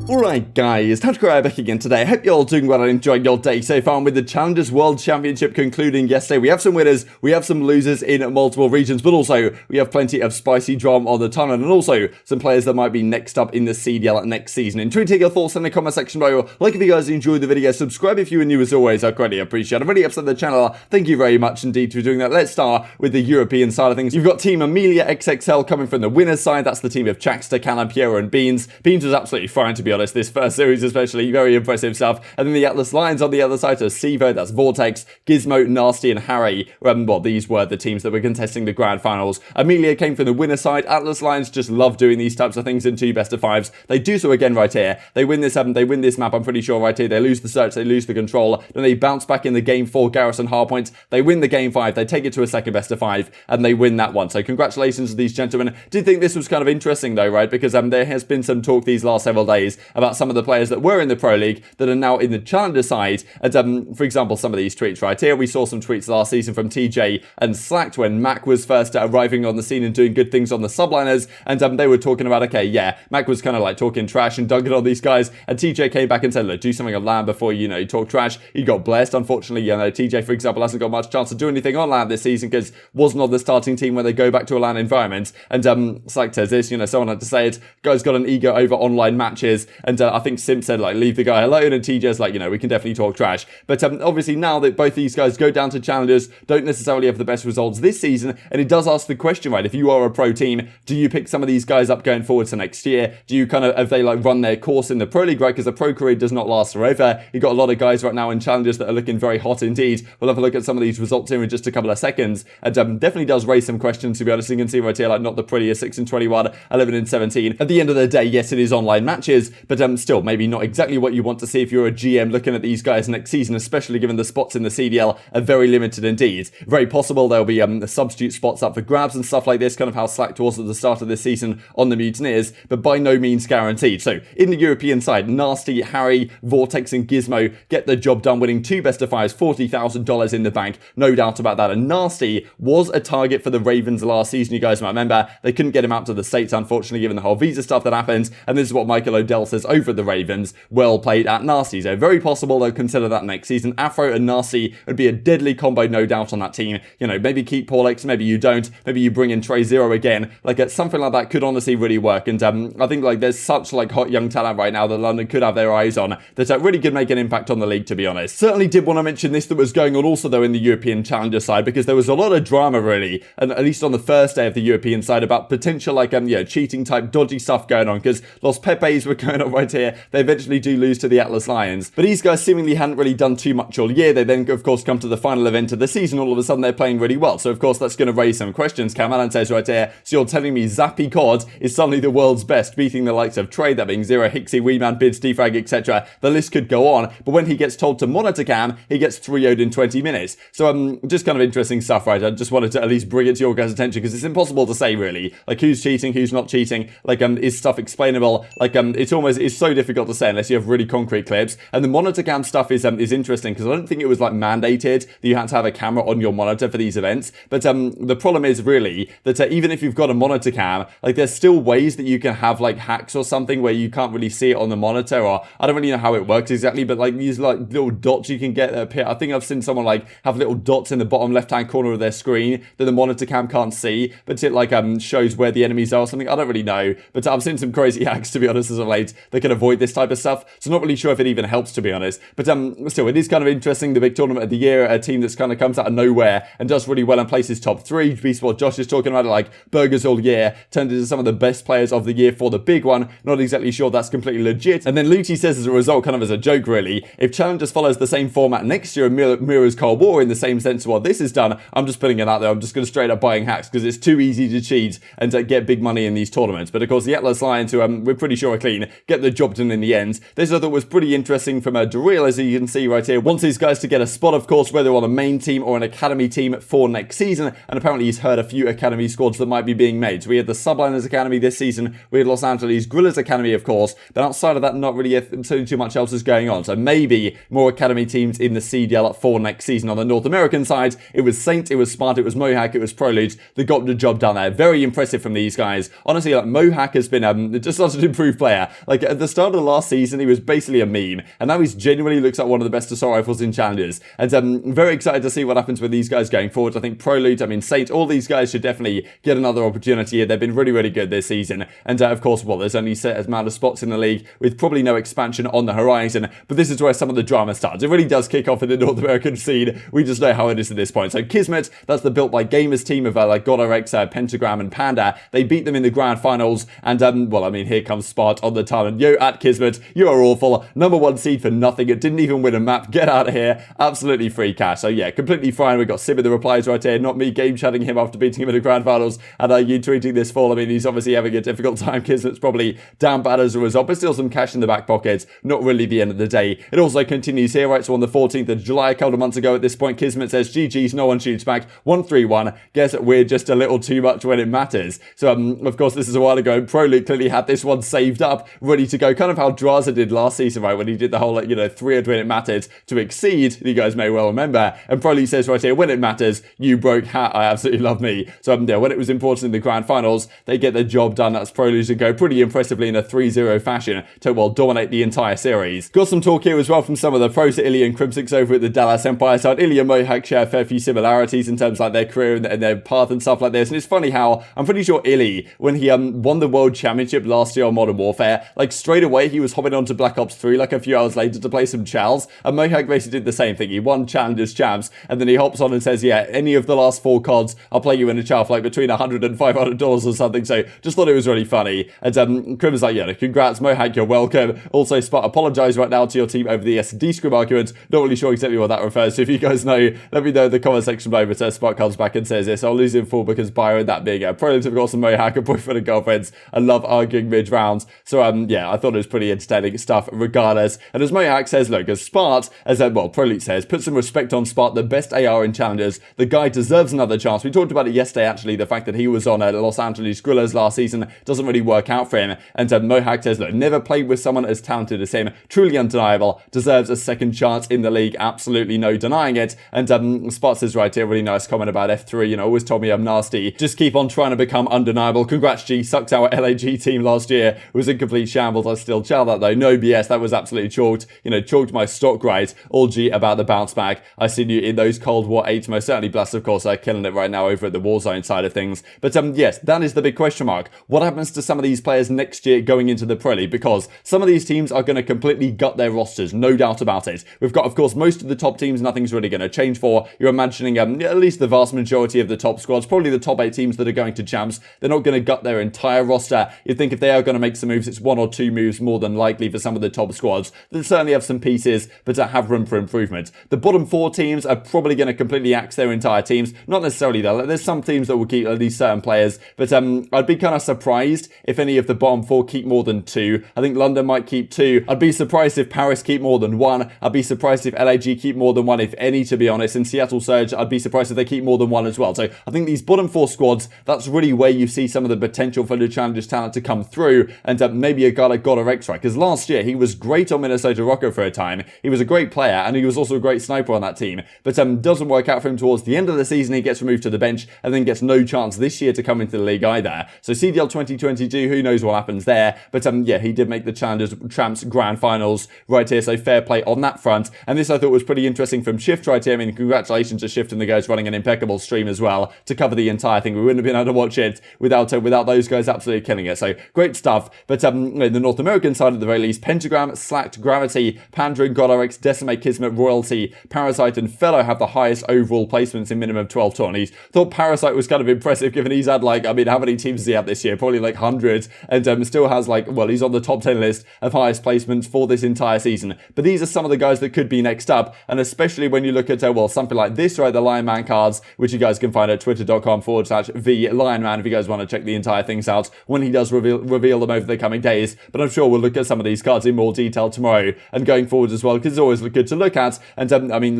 Alright guys, TacticalRab back again today. I hope you're all doing well and enjoying your day so far. And with the Challengers World Championship concluding yesterday, we have some winners, we have some losers in multiple regions, but also we have plenty of spicy drama on the timeline and also some players that might be next up in the CDL next season. And tweet your thoughts in the comment section below. Like if you guys enjoyed the video, subscribe if you are new as always, I greatly appreciate it. I'm really upset the channel, thank you very much indeed for doing that. Let's start with the European side of things. You've got Team Amelia XXL coming from the winners side, that's the team of Chaxter, Callum, Piero and Beans. Beans was absolutely fine to be honest, this first series especially, very impressive stuff. And then the Atlas Lions on the other side, so Sevo, that's Vortex, Gizmo, Nasty and Harry. Well, these were the teams that were contesting the grand finals. Amelia came from the winner side. Atlas Lions just love doing these types of things in 2 best of 5s. They do so again right here. They win this map, I'm pretty sure, right here. They lose the search, they lose the control, then they bounce back in the game 4 Garrison Hardpoint. They win the game 5, they take it to a second best of 5, and they win that one. So congratulations to these gentlemen. Did think this was kind of interesting though, right? Because there has been some talk these last several days about some of the players that were in the Pro League that are now in the Challenger side. And for example, some of these tweets right here, we saw some tweets last season from TJ and Slacked when Mac was first arriving on the scene and doing good things on the subliners. And they were talking about, okay, yeah, Mac was kind of like talking trash and dunking on these guys. And TJ came back and said, look, do something on land before, you talk trash. He got blessed. Unfortunately, TJ, for example, hasn't got much chance to do anything on land this season because wasn't on the starting team when they go back to a land environment. And Slack says this, someone had to say it. Guy's got an ego over online matches. And I think Simp said, like, leave the guy alone, and TJ's like, we can definitely talk trash. But obviously now that both these guys go down to Challengers, don't necessarily have the best results this season, and it does ask the question, right, if you are a pro team, do you pick some of these guys up going forward to next year? Do you have they like run their course in the Pro League, right, because the pro career does not last forever. You've got a lot of guys right now in Challengers that are looking very hot indeed. We'll have a look at some of these results here in just a couple of seconds, and definitely does raise some questions, to be honest. You can see right here, like, not the prettiest 6 and 21, 11 and 17. At the end of the day, yes, it is online matches, but still, maybe not exactly what you want to see if you're a GM looking at these guys next season, especially given the spots in the CDL are very limited indeed. Very possible there'll be substitute spots up for grabs and stuff like this, kind of how Slacked was at the start of this season on the Mutineers, but by no means guaranteed. So in the European side, Nasty, Harry, Vortex and Gizmo get the job done, winning 2 best of 5s, $40,000 in the bank, no doubt about that. And Nasty was a target for the Ravens last season, you guys might remember. They couldn't get him out to the States, unfortunately, given the whole visa stuff that happened, and this is what Michael Odell says over at the Ravens. Well played at Nasty. So very possible they'll consider that next season. Afro and Nasty would be a deadly combo, no doubt, on that team. Maybe keep Paulix, maybe you don't. Maybe you bring in Trey Zero again. Like, something like that could honestly really work. And I think, like, there's such, like, hot young talent right now that London could have their eyes on that really could make an impact on the league, to be honest. Certainly did want to mention this that was going on also, though, in the European Challenger side, because there was a lot of drama, really, and at least on the first day of the European side, about potential, like, cheating type dodgy stuff going on, because Los Pepes were going on right here. They eventually do lose to the Atlas Lions, but these guys seemingly hadn't really done too much all year. They then, of course, come to the final event of the season. All of a sudden, they're playing really well. So, of course, that's going to raise some questions. Kamalan says right here, so you're telling me Zappy COD is suddenly the world's best, beating the likes of Trey, that being Zero, Hixie, Weeman, Bids, Defrag, etc. The list could go on, but when he gets told to monitor cam, he gets 3-0'd in 20 minutes. So, just kind of interesting stuff, right? I just wanted to at least bring it to your guys' attention, because it's impossible to say, really, like, who's cheating, who's not cheating, like, is stuff explainable? Like, it's so difficult to say unless you have really concrete clips. And the monitor cam stuff is interesting, because I don't think it was, like, mandated that you had to have a camera on your monitor for these events. But the problem is really that even if you've got a monitor cam, like, there's still ways that you can have, like, hacks or something where you can't really see it on the monitor, or I don't really know how it works exactly, but, like, these, like, little dots you can get up here. I think I've seen someone, like, have little dots in the bottom left-hand corner of their screen that the monitor cam can't see, but it, like, shows where the enemies are or something. I don't really know, but I've seen some crazy hacks, to be honest, as of late, that can avoid this type of stuff. So not really sure if it even helps, to be honest. But still, it is kind of interesting. The big tournament of the year, a team that's kind of comes out of nowhere and does really well and places top 3. Beast what Josh is talking about, like, burgers all year, turned into some of the best players of the year for the big one. Not exactly sure that's completely legit. And then Luty says, as a result, kind of as a joke, really, if Challengers follows the same format next year and mirrors Cold War in the same sense of what this has done, I'm just putting it out there. I'm just going to straight up buying hacks, because it's too easy to cheat and to get big money in these tournaments. But of course, the Atlas Lions, who we're pretty sure are clean, get the job done in the end. This I thought was pretty interesting from Daryl, as you can see right here. Wants these guys to get a spot, of course, whether on a main team or an academy team for next season. And apparently he's heard a few academy squads that might be being made. So we had the Subliners Academy this season. We had Los Angeles Grillers Academy, of course. But outside of that, not really too much else is going on. So maybe more academy teams in the CDL for next season. On the North American side, it was Saint, it was Smart, it was Mohawk, it was Prolude. They got the job done there. Very impressive from these guys. Honestly, like, Mohawk has been just such an improved player. Like, Like, at the start of the last season, he was basically a meme, and now he's genuinely looks like one of the best assault rifles in challenges. And I'm very excited to see what happens with these guys going forward. I think Prolute, Saint, all these guys should definitely get another opportunity here. They've been really, really good this season. And of course, well, there's only a set amount of spots in the league with probably no expansion on the horizon. But this is where some of the drama starts. It really does kick off in the North American scene. We just know how it is at this point. So Kismet, that's the Built by Gamers team of like GodRx, Pentagram, and Panda. They beat them in the grand finals. And here comes Spart on the talent. Yo, at Kismet, you are awful. Number 1 seed for nothing. It didn't even win a map. Get out of here. Absolutely free cash. So yeah, completely fine. We've got Sim in the replies right here. Not me game chatting him after beating him in the grand finals. And you tweeting this fall. He's obviously having a difficult time. Kismet's probably down bad as a result, but still some cash in the back pocket. Not really the end of the day. It also continues here, right? So on the 14th of July, a couple of months ago at this point, Kismet says, GG's, no one shoots back. 1-3-1. Guess we're just a little too much when it matters. So, of course, this is a while ago. Prolute clearly had this one saved up, ready to go. Kind of how Drazah did last season, right? When he did the whole, 300 when it mattered to exceed. You guys may well remember. And Prolute says right here, when it matters, you broke hat. I absolutely love me. So, when it was important in the grand finals, they get their job done. That's Prolute to go pretty impressively in a 3-0 fashion to, dominate the entire series. Got some talk here as well from some of the pros, ILLey and Crimsix over at the Dallas Empire side. ILLey and Mohawk share a fair few similarities in terms of their career and their path and stuff like this. And it's funny how I'm pretty sure ILLey, when he won the World Championship last year on Modern Warfare, straight away he was hopping onto Black Ops 3 a few hours later to play some Chals. And Mohawk basically did the same thing. He won Challengers champs, and then he hops on and says, yeah, any of the last 4 CODs, I'll play you in a Chal for between $100 and $500 or something. So just thought it was really funny. And Crim is like, yeah, congrats Mohawk, you're welcome. Also, Spot, apologise right now to your team over the SD scrim argument. Not really sure exactly what that refers to. If you guys know, let me know in the comment section below. But Spot comes back and says this, I'll lose in full because Byron that big. Prolute, of course, and Mohawk are boyfriend and girlfriends. I love arguing mid-rounds. So, yeah, I thought it was pretty entertaining stuff regardless. And as Mohawk says, look, as Spart, Prolute says, put some respect on Spart, the best AR in Challengers. The guy deserves another chance. We talked about it yesterday, actually, the fact that he was on Los Angeles Grillers last season doesn't really work out for him. And Mohawk says, look, never played with someone as talented as him. Truly undeniable. Deserves a second chance in the league. Absolutely no denying it. And Spart says right here, really nice comment about F3. Always told me I'm nasty. Just keep on trying to become undeniable. Congrats, G. Sucked our LAG team last year. It was in complete shambles. I still chow that though. No BS. That was absolutely chalked. Chalked my stock right. All G about the bounce back. I seen you in those Cold War 8s. Most certainly blessed, of course, killing it right now over at the Warzone side of things. But yes, that is the big question mark. What happens to some of these players next year going into the Pro League? Because some of these teams are going to completely gut their rosters, no doubt about it. We've got, of course, most of the top teams nothing's really going to change for. You're imagining at least the vast majority of the top squads, probably the top 8 teams that are going to champs, they're not going to gut their entire roster. You'd think if they are going to make some moves, it's 1 or 2 moves more than likely for some of the top squads. They'll certainly have some pieces, but to have room for improvement. The bottom 4 teams are probably going to completely axe their entire teams. Not necessarily though. There's some teams that will keep at least certain players, but I'd be kind of surprised if any of the bottom 4 keep more than 2. I think London might keep 2. I'd be surprised if Paris keep more than 1. I'd be surprised if LAG keep more than 1, if any, to be honest. And Seattle Surge, I'd be surprised if they keep more than 1 as well. So I think these bottom 4 squads, that's really where you see some of the potential for the Challengers talent to come through, and maybe a guy like GodRx, right? Because last year he was great on Minnesota Rokkr for a time. He was a great player, and he was also a great sniper on that team. But doesn't work out for him towards the end of the season. He gets removed to the bench, and then gets no chance this year to come into the league either. So CDL 2022, who knows what happens there? But yeah, he did make the Challengers Champs Grand Finals right here, so fair play on that front. And this I thought was pretty interesting from Shift right here. Congratulations to Shift and the guys running an impeccable stream as well to cover the entire thing. We wouldn't have been able to watch it without those guys absolutely killing it. So great stuff. But in the North American side at the very least, Pentagram, Slacked, Gravity, Pandering, GodRx, Decimate, Kismet, Royalty, Parasite, and FeLo have the highest overall placements in minimum of 12 tourneys. Thought Parasite was kind of impressive given he's had how many teams does he have this year? Probably hundreds, and still has he's on the top 10 list of highest placements for this entire season. But these are some of the guys that could be next up, and especially when you look at something like this, right? The Lion Man cards, which you guys can find at twitter.com/VLionMan if you guys want to check the entire things out when he does reveal them over the coming days. But I'm sure we'll look at some of these cards in more detail tomorrow and going forward as well, because it's always good to look at. And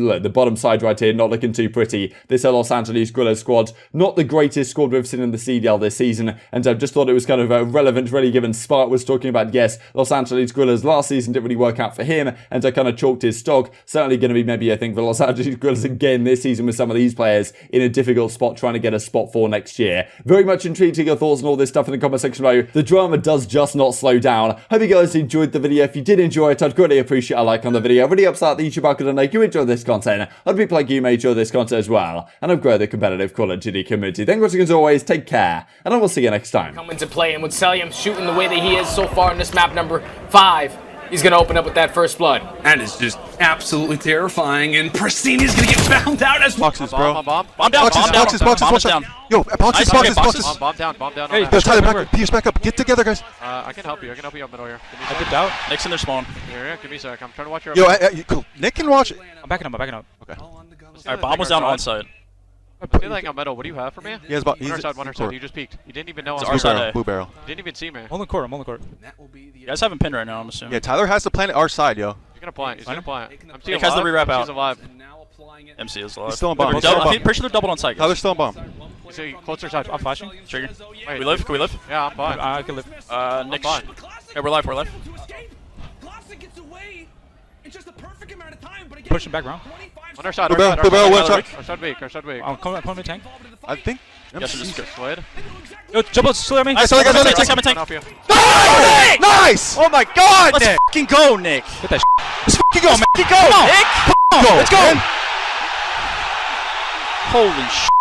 look, the bottom side right here, not looking too pretty. This Los Angeles Grillers squad, not the greatest squad we've seen in the CDL this season, and I just thought it was kind of relevant, really, given Spark was talking about, yes, Los Angeles Grillers last season didn't really work out for him, and I kind of chalked his stock. Certainly going to be maybe, I think, for Los Angeles Grillers again this season with some of these players in a difficult spot trying to get a spot for next year. Very much intrigued to your thoughts on all this stuff in the comment section below. The drama does just not slow down. down. Hope you guys enjoyed the video. If you did enjoy it, I'd greatly appreciate a like on the video. It really helps out the YouTube algorithm. If you enjoy this content, I'd be like you may enjoy this content as well, and I've grown the competitive Call of Duty community. Thank you for watching as always. Take care, and I will see you next time. Come into play, and with Cellium shooting the way that he is so far in this map number 5, he's going to open up with that first blood. That is just absolutely terrifying, and Prestinni is going to get found out as boxes, bro. Bomb down, boxes, watch out. Yo, boxes. Bomb down. Hey, Tyler, Pierce, back up. Get together, guys. I can help you up middle here. I dipped out. Nick's in their spawn. Here, give me a sec. I'm trying to watch your. Yo, cool. Nick can watch it. I'm backing up. Okay. Alright, bomb was down on site. I feel like I'm middle. What do you have for me? He has One our side. You just peeked. You didn't even know. It's our side. Blue barrel. You didn't even see me. I'm on the court. You guys haven't pinned right now, I'm assuming. Yeah, Tyler has to plan it our side, yo. He's gonna plant. I'm Nick has the re-wrap out. He's alive. MC is alive. He's still on bomb. I'm pretty sure they're doubled on site. Tyler's still on bomb. So closer side. I'm flashing. Trigger. Wait. We live? Can we live? Yeah, I'm fine. I can live. Nick's. fine. Yeah, we're live. Push him back around. On our side. Blue barrel, one shot. Our side weak. I'm coming to tank. I think. Yes, just good. Slid. Yo, jump out, slid at me. Nice, nice. I'm a tank. Nice! Oh my god, let's fucking go, Nick. Get that Let's fucking go, man. Go, Nick. Go. Let's go. Holy shit.